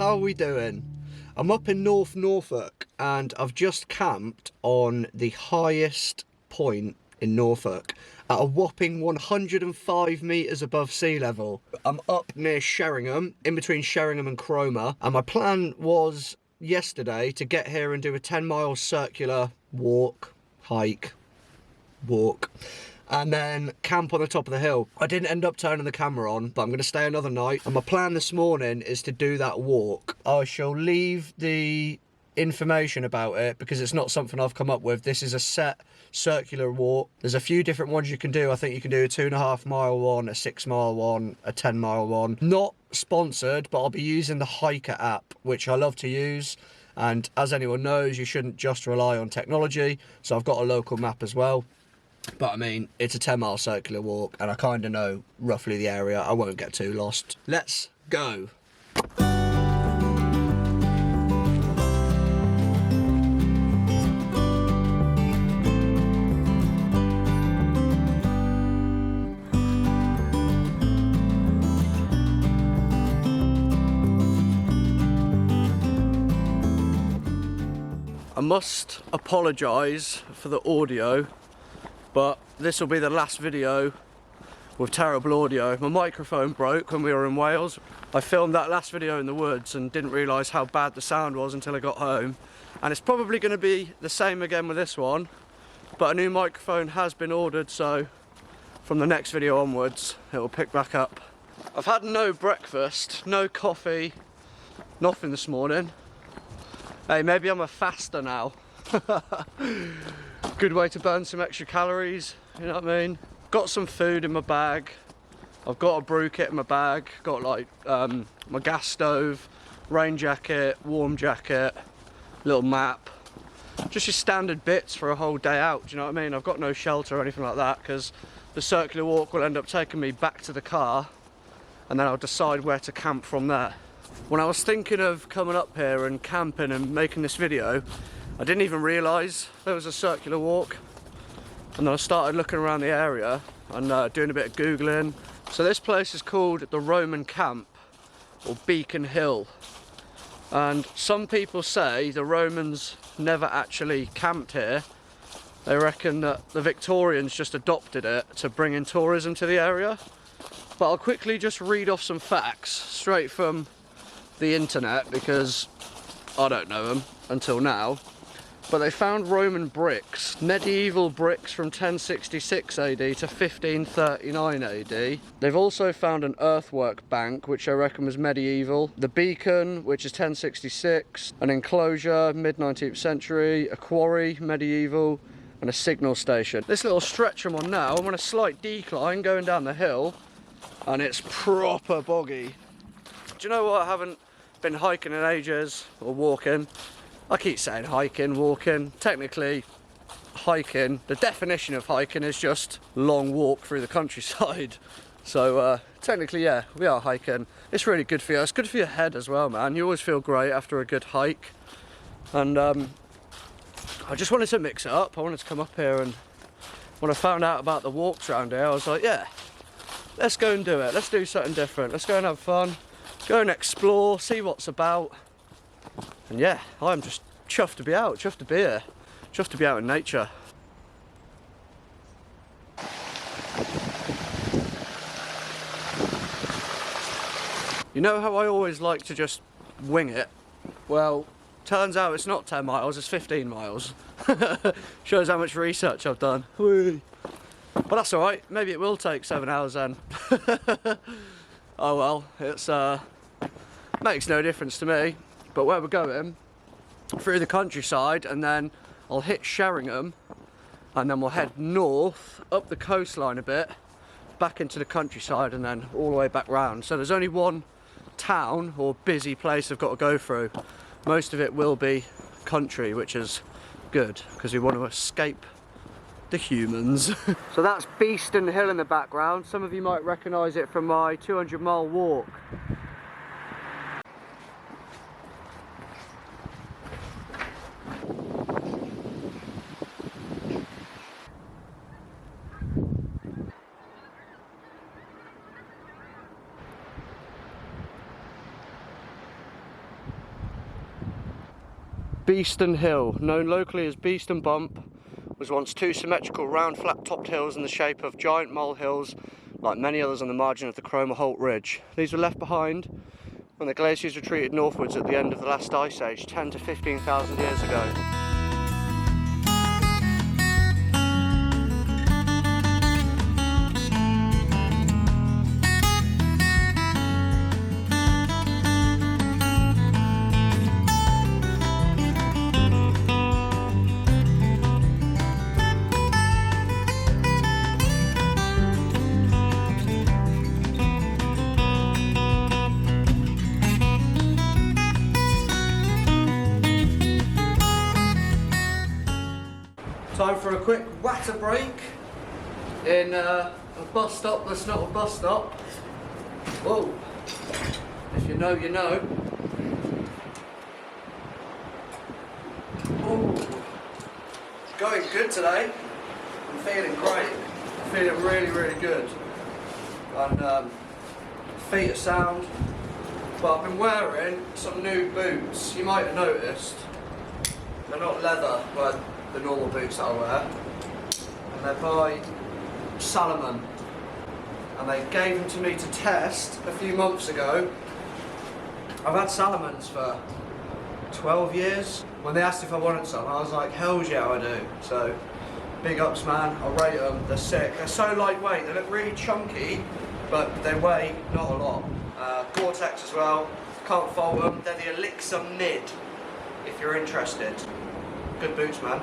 how are we doing? I'm up in North Norfolk and I've just camped on the highest point in Norfolk at a whopping 105 metres above sea level. I'm up near Sheringham, in between Sheringham and Cromer, and my plan was yesterday to get here and do a 10-mile circular walk, hike, walk, and then camp on the top of the hill. I didn't end up turning the camera on, but I'm going to stay another night, and my plan this morning is to do that walk. I shall leave the information about it because it's not something I've come up with. This is a set circular walk. There's a few different ones you can do. I think you can do a 2.5 mile one, a 6 mile one, a 10 mile one. Not sponsored, but I'll be using the Hiker app, which I love to use. And as anyone knows, you shouldn't just rely on technology. So I've got a local map as well. But I mean, it's a 10-mile circular walk and I kind of know roughly the area. I won't get too lost. Let's go. I must apologise for the audio, but this will be the last video with terrible audio. My microphone broke when we were in Wales. I filmed that last video in the woods and didn't realise how bad the sound was until I got home. And it's probably going to be the same again with this one, but a new microphone has been ordered, so from the next video onwards it will pick back up. I've had no breakfast, no coffee, nothing this morning. Hey, maybe I'm a faster now. Good way to burn some extra calories, you know what I mean? Got some food in my bag. I've got a brew kit in my bag. Got like my gas stove, rain jacket, warm jacket, little map. Just your standard bits for a whole day out, do you know what I mean? I've got no shelter or anything like that because the circular walk will end up taking me back to the car and then I'll decide where to camp from there. When I was thinking of coming up here and camping and making this video, I didn't even realise there was a circular walk, and then I started looking around the area and doing a bit of googling. So this place is called the Roman Camp, or Beacon Hill, and some people say the Romans never actually camped here. They reckon that the Victorians just adopted it to bring in tourism to the area. But I'll quickly just read off some facts straight from the internet because I don't know them until now. But they found Roman bricks, medieval bricks from 1066 AD to 1539 AD. They've also found an earthwork bank, which I reckon was medieval. The beacon, which is 1066. An enclosure, mid-19th century. A quarry, medieval. And a signal station. This little stretch I'm on now, I'm on a slight decline going down the hill. And it's proper boggy. Do you know what? I haven't been hiking in ages, or walking. I keep saying hiking, walking. Technically, hiking, the definition of hiking is just long walk through the countryside. So technically, yeah, we are hiking. It's really good for you. It's good for your head as well, man. You always feel great after a good hike. And I just wanted to mix it up. I wanted to come up here, and when I found out about the walks around here, I was like, yeah, let's go and do it. Let's do something different. Let's go and have fun. Go and explore, see what's about. And yeah, I'm just chuffed to be out, chuffed to be here, chuffed to be out in nature. You know how I always like to just wing it? Well, turns out it's not 10 miles, it's 15 miles. Shows how much research I've done. Whee. But that's alright, maybe it will take 7 hours then. Oh well, it's makes no difference to me. But where we're going, through the countryside, and then I'll hit Sheringham, and then we'll head north, up the coastline a bit, back into the countryside, and then all the way back round. So there's only one town or busy place I've got to go through. Most of it will be country, which is good, because we want to escape the humans. So that's Beeston Hill in the background. Some of you might recognise it from my 200-mile walk. Beeston Hill, known locally as Beeston Bump, was once two symmetrical round flat-topped hills in the shape of giant molehills, like many others on the margin of the Cromer Holt Ridge. These were left behind when the glaciers retreated northwards at the end of the last ice age 10 to 15,000 years ago. Time for a quick water break in a bus stop that's not a bus stop. Whoa, if you know, you know. Oh, it's going good today. I'm feeling great. I'm feeling really, really good. And feet are sound. But I've been wearing some new boots. You might have noticed. They're not leather, but the normal boots that I wear, and they're by Salomon, and they gave them to me to test a few months ago. I've had Salomons for 12 years. When they asked if I wanted some, I was like, hell yeah I do. So big ups man, I rate them, they're sick. They're so lightweight, they look really chunky, but they weigh not a lot. Gore-Tex as well, can't fault them. They're the Elixir Mid, if you're interested. Good boots, man.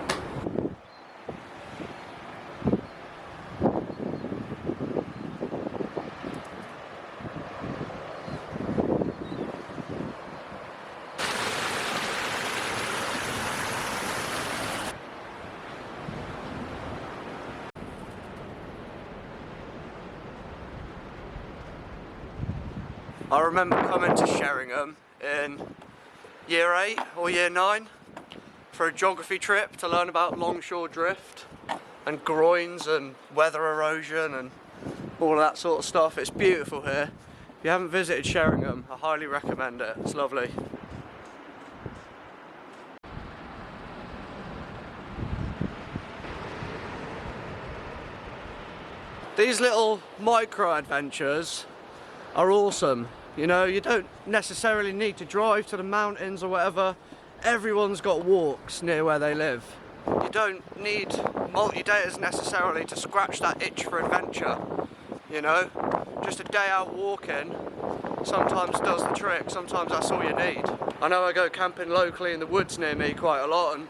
I remember coming to Sheringham in year 8 or year 9 for a geography trip to learn about longshore drift and groins and weather erosion and all of that sort of stuff. It's beautiful here. If you haven't visited Sheringham, I highly recommend it. It's lovely. These little micro adventures are awesome. You know, you don't necessarily need to drive to the mountains or whatever. Everyone's got walks near where they live. You don't need multi-daters necessarily to scratch that itch for adventure. You know, just a day out walking sometimes does the trick. Sometimes that's all you need. I know I go camping locally in the woods near me quite a lot, and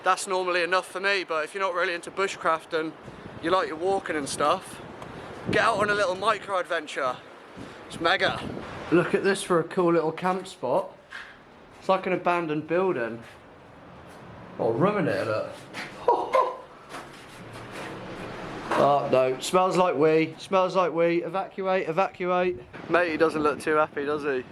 that's normally enough for me, but if you're not really into bushcraft and you like your walking and stuff, get out on a little micro adventure. It's mega. Look at this for a cool little camp spot. It's like an abandoned building. Oh, room in here, look. Oh no, smells like wee, smells like wee. Evacuate, evacuate. Mate, he doesn't look too happy, does he?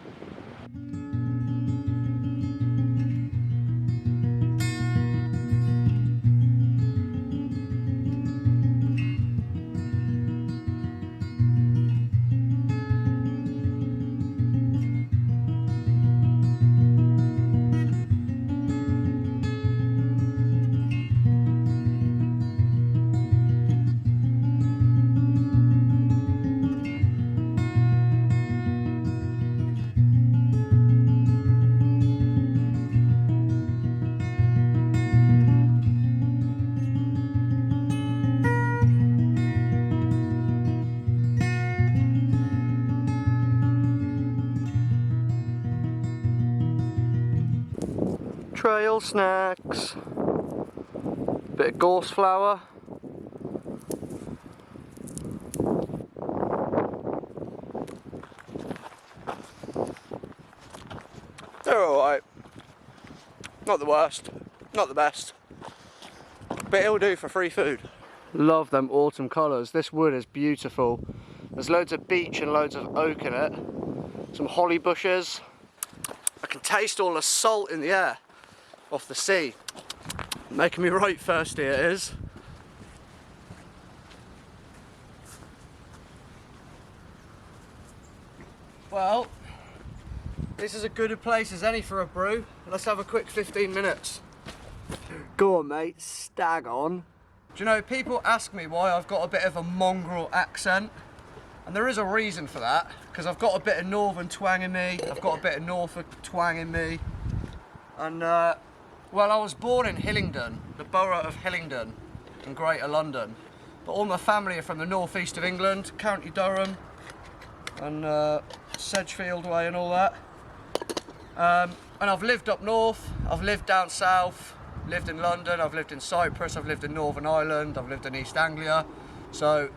Trail snacks, bit of gorse flour, they're alright, not the worst, not the best, but it'll do for free food. Love them autumn colours. This wood is beautiful. There's loads of beech and loads of oak in it, some holly bushes. I can taste all the salt in the air off the sea. Making me right thirsty it is. Well, this is as good a place as any for a brew. Let's have a quick 15 minutes. Go on, mate, stag on. Do you know, people ask me why I've got a bit of a mongrel accent, and there is a reason for that, because I've got a bit of northern twang in me, I've got a bit of Norfolk twang in me, and well, I was born in Hillingdon, the borough of Hillingdon, in Greater London, but all my family are from the northeast of England, County Durham, and Sedgefield way and all that. And I've lived up north, I've lived down south, lived in London, I've lived in Cyprus, I've lived in Northern Ireland, I've lived in East Anglia, so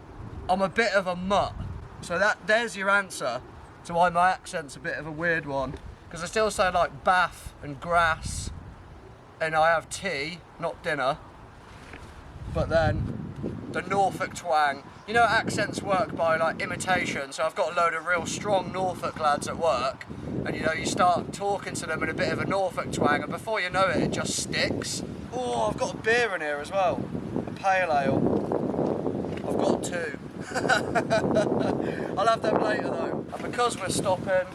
I'm a bit of a mutt. So there's your answer to why my accent's a bit of a weird one, because I still say like bath and grass, and I have tea, not dinner, but then the Norfolk twang. You know, accents work by like imitation, so I've got a load of real strong Norfolk lads at work, and you know, you start talking to them in a bit of a Norfolk twang, and before you know it, it just sticks. Oh, I've got a beer in here as well, a pale ale. I've got two. I'll have them later though. And because we're stopping,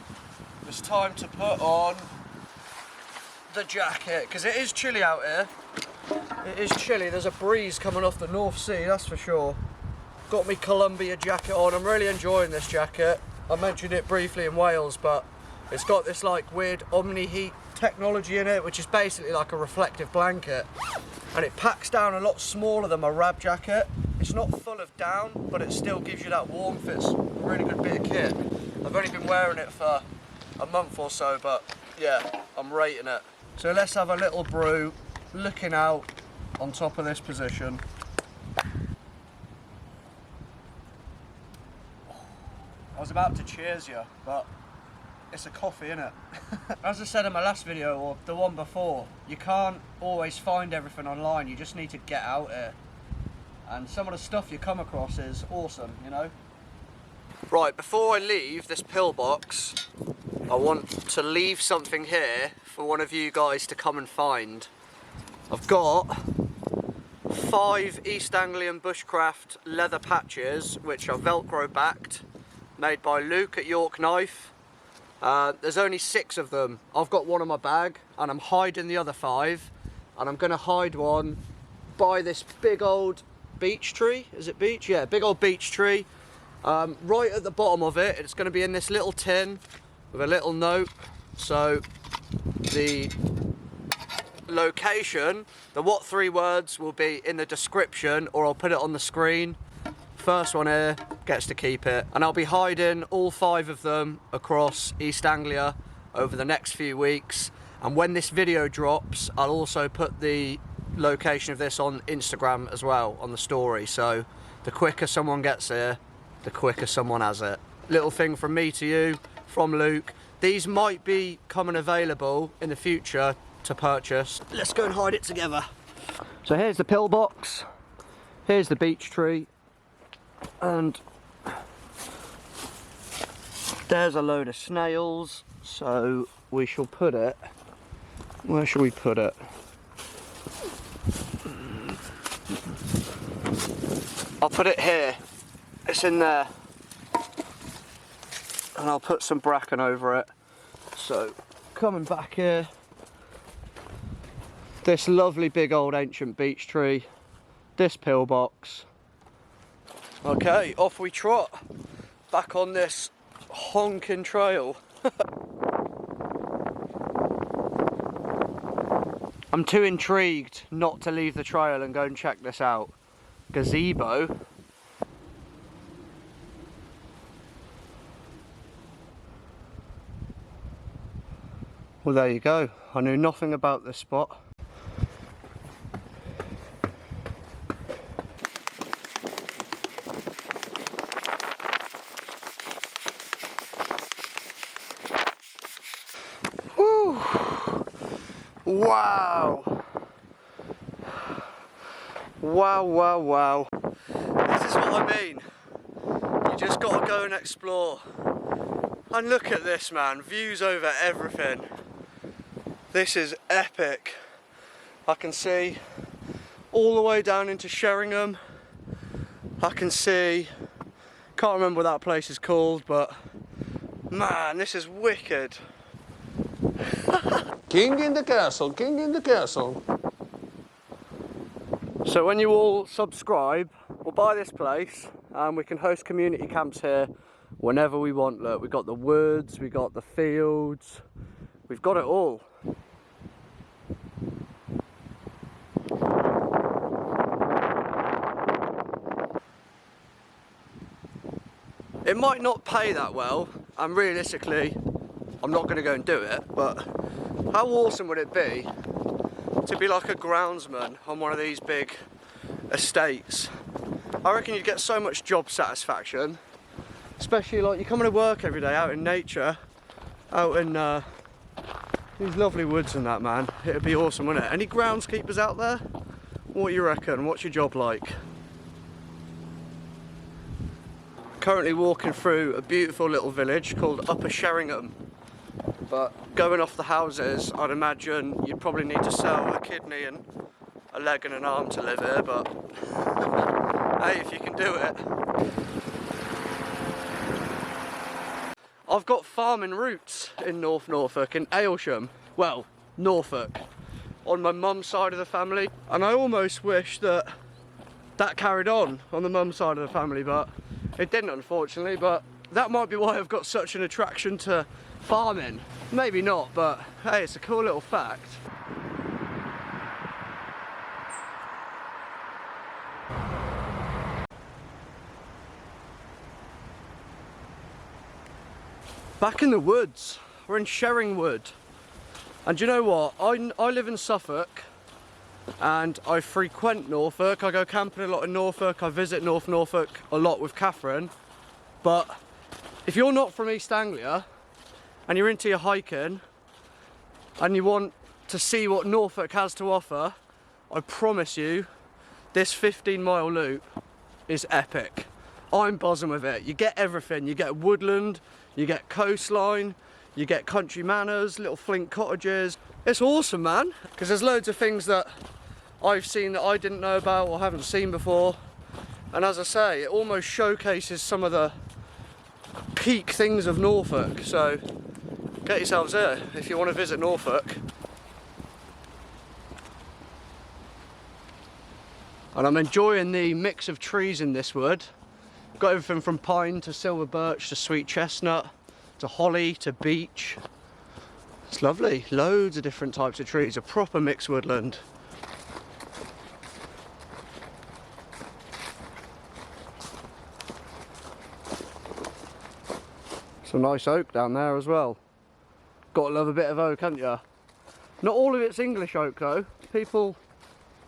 it's time to put on the jacket, because it is chilly out here. It is chilly, there's a breeze coming off the North Sea, that's for sure. Got me Columbia jacket on, I'm really enjoying this jacket. I mentioned it briefly in Wales, but it's got this like weird omni-heat technology in it, which is basically like a reflective blanket. And it packs down a lot smaller than my Rab jacket. It's not full of down, but it still gives you that warmth. It's a really good bit of kit. I've only been wearing it for a month or so, but yeah, I'm rating it. So let's have a little brew, looking out on top of this position. I was about to cheers you, but it's a coffee, innit? As I said in my last video, or the one before, you can't always find everything online, you just need to get out here. And some of the stuff you come across is awesome, you know? Right, before I leave this pillbox, I want to leave something here for one of you guys to come and find. I've got 5 East Anglian bushcraft leather patches, which are Velcro backed, made by Luke at York Knife. There's only 6 of them. I've got one in my bag and I'm hiding the other 5, and I'm gonna hide one by this big old beech tree. Is it beech? Yeah, big old beech tree. Right at the bottom of it, it's gonna be in this little tin with a little note. So the location, the what 3 words will be in the description, or I'll put it on the screen. First one here gets to keep it, and I'll be hiding all 5 of them across East Anglia over the next few weeks. And when this video drops, I'll also put the location of this on Instagram as well, on the story. So the quicker someone gets here, the quicker someone has it. Little thing from me to you, from Luke. These might be coming available in the future to purchase. Let's go and hide it together. So here's the pillbox, here's the beech tree, and there's a load of snails. So we shall put it, where shall we put it? I'll put it here, it's in there, and I'll put some bracken over it. So coming back here, this lovely big old ancient beech tree, this pillbox. Okay, off we trot, back on this honking trail. I'm too intrigued not to leave the trail and go and check this out. Gazebo. Well, there you go. I knew nothing about this spot. Whew. Wow. Wow, wow, wow. This is what I mean. You just gotta go and explore. And look at this, man. Views over everything. This is epic. I can see all the way down into Sheringham. I can see, can't remember what that place is called, but man, this is wicked. King in the castle, king in the castle. So when you all subscribe, we'll buy this place and we can host community camps here whenever we want. Look, we've got the woods, we've got the fields, we've got it all. It might not pay that well, and realistically, I'm not going to go and do it, but how awesome would it be to be like a groundsman on one of these big estates? I reckon you'd get so much job satisfaction, especially like you're coming to work every day out in nature, out in these lovely woods and that, man. It'd be awesome, wouldn't it? Any groundskeepers out there? What do you reckon? What's your job like? Currently walking through a beautiful little village called Upper Sheringham, but going off the houses, I'd imagine you'd probably need to sell a kidney and a leg and an arm to live here, but hey, if you can do it. I've got farming roots in North Norfolk, in Aylsham, well, Norfolk, on my mum's side of the family, and I almost wish that that carried on the mum's side of the family, but it didn't, unfortunately. But that might be why I've got such an attraction to farming. Maybe not, but hey, it's a cool little fact. Back in the woods, we're in Sheringham, and do you know what? I live in Suffolk, and I frequent Norfolk. I go camping a lot in Norfolk. I visit North Norfolk a lot with Catherine. But if you're not from East Anglia and you're into your hiking and you want to see what Norfolk has to offer, I promise you this 15-mile loop is epic. I'm buzzing with it. You get everything. You get woodland, you get coastline, you get country manors, little flint cottages. It's awesome, man, because there's loads of things that I've seen that I didn't know about or haven't seen before. And as I say, it almost showcases some of the peak things of Norfolk. So get yourselves here if you want to visit Norfolk. And I'm enjoying the mix of trees in this wood. Got everything from pine to silver birch to sweet chestnut to holly to beech. It's lovely, loads of different types of trees, a proper mixed woodland. Some nice oak down there as well. Gotta love a bit of oak, haven't you? Not all of it's English oak though. People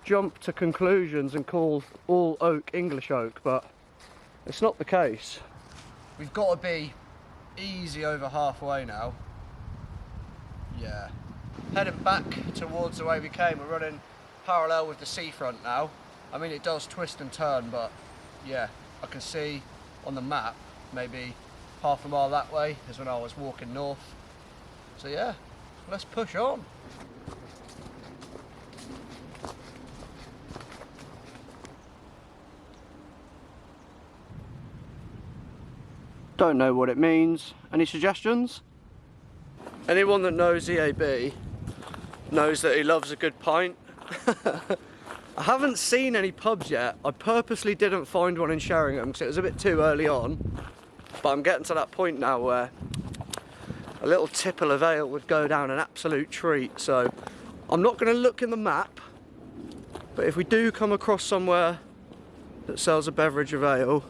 jump to conclusions and call all oak English oak, but it's not the case. We've got to be easy over halfway now. Yeah. Heading back towards the way we came. We're running parallel with the seafront now. I mean, it does twist and turn, but yeah, I can see on the map maybe half a mile that way is when I was walking north. So yeah, let's push on. Don't know what it means. Any suggestions? Anyone that knows EAB knows that he loves a good pint. I haven't seen any pubs yet. I purposely didn't find one in Sheringham because it was a bit too early on. But I'm getting to that point now where a little tipple of ale would go down an absolute treat. So I'm not going to look in the map, but if we do come across somewhere that sells a beverage of ale,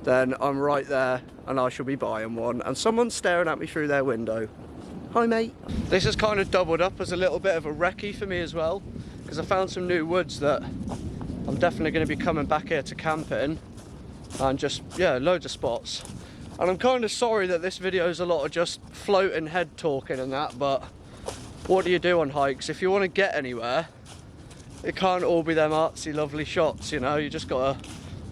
then I'm right there and I shall be buying one. And someone's staring at me through their window. Hi mate. This has kind of doubled up as a little bit of a recce for me as well, because I found some new woods that I'm definitely going to be coming back here to camp in, and just, yeah, loads of spots. And I'm kind of sorry that this video is a lot of just floating head talking and that, but what do you do on hikes? If you want to get anywhere, it can't all be them artsy lovely shots, you know, you just gotta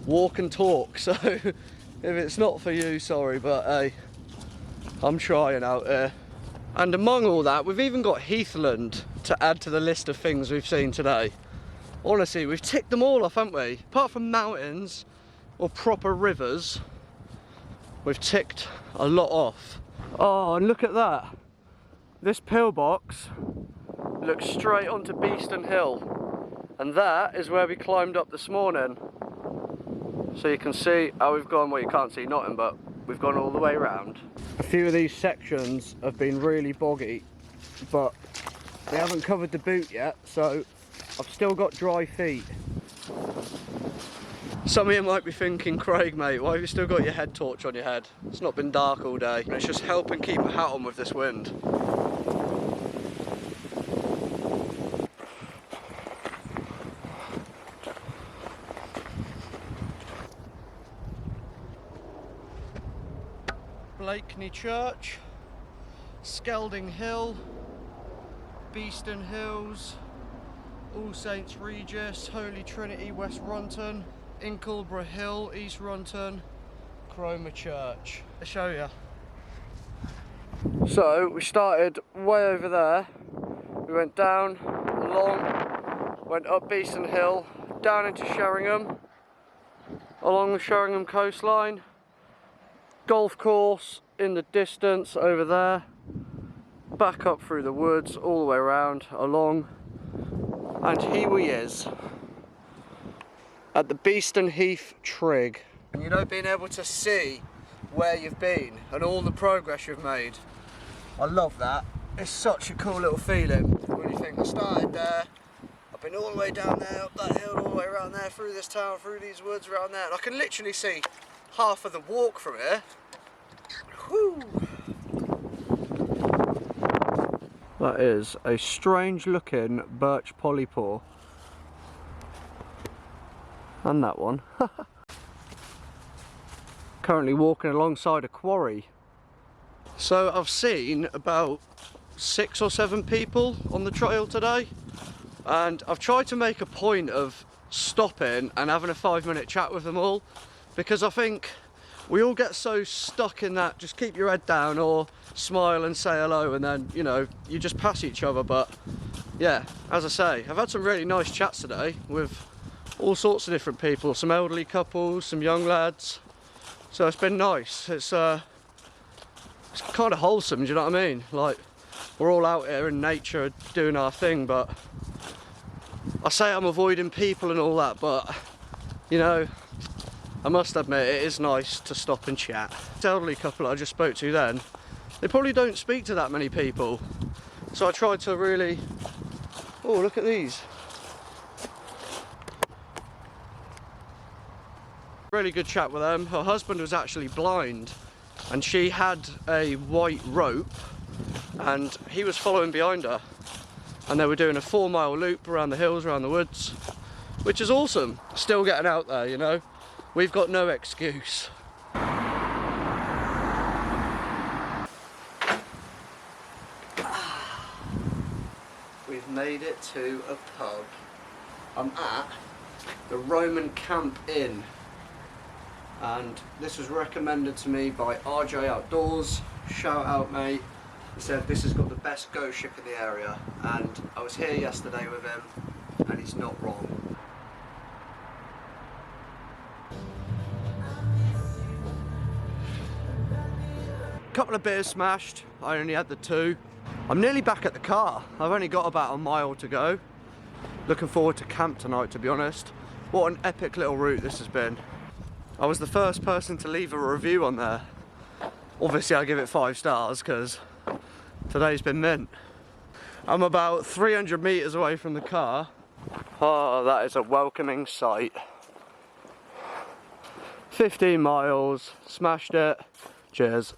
walk and talk. So if it's not for you, sorry, but hey, I'm trying out here. And among all that, we've even got heathland to add to the list of things we've seen today. Honestly, we've ticked them all off, haven't we? Apart from mountains or proper rivers, we've ticked a lot off. Oh, and look at that. This pillbox looks straight onto Beeston Hill. And that is where we climbed up this morning. So you can see how we've gone, well you can't see nothing, but we've gone all the way around. A few of these sections have been really boggy, but they haven't covered the boot yet, so I've still got dry feet. Some of you might be thinking, Craig mate, why have you still got your head torch on your head? It's not been dark all day, and it's just helping keep a hat on with this wind. Blakeney Church, Skelding Hill, Beeston Hills, All Saints Regis, Holy Trinity West Runton, Inkleborough Hill East Runton, Cromer Church. I'll show you. So we started way over there, we went down, along, went up Beeston Hill, down into Sheringham, along the Sheringham coastline, golf course in the distance over there, back up through the woods, all the way around, along, and here we is at the Beeston Heath Trig. And you know, being able to see where you've been and all the progress you've made, I love that. It's such a cool little feeling when you think I started there, I've been all the way down there, up that hill, all the way around there, through this town, through these woods around there, and I can literally see half of the walk from here. Whew. That is a strange looking birch polypore. And that one. Currently walking alongside a quarry. So I've seen about 6 or 7 people on the trail today, and I've tried to make a point of stopping and having a 5-minute chat with them all, because I think we all get so stuck in that just keep your head down or smile and say hello, and then, you know, you just pass each other. But yeah, as I say, I've had some really nice chats today with all sorts of different people, some elderly couples, some young lads, so it's been nice. It's kind of wholesome, do you know what I mean? Like, we're all out here in nature doing our thing, but I say I'm avoiding people and all that, but you know, I must admit it is nice to stop and chat. The elderly couple I just spoke to then, they probably don't speak to that many people, so I tried to really, oh look at these. Really good chat with them. Her husband was actually blind, and she had a white rope, and he was following behind her, and they were doing a 4-mile loop around the hills, around the woods, which is awesome. Still getting out there, you know. We've got no excuse. We've made it to a pub. I'm at the Roman Camp Inn, and this was recommended to me by RJ Outdoors. Shout out mate. He said this has got the best ghost ship in the area, and I was here yesterday with him and he's not wrong. Couple of beers smashed, I only had the 2. I'm nearly back at the car. I've only got about a mile to go. Looking forward to camp tonight, to be honest. What an epic little route this has been. I was the first person to leave a review on there. Obviously I give it 5 stars because today's been mint. I'm about 300 metres away from the car. Oh, that is a welcoming sight. 15 miles, smashed it. Cheers.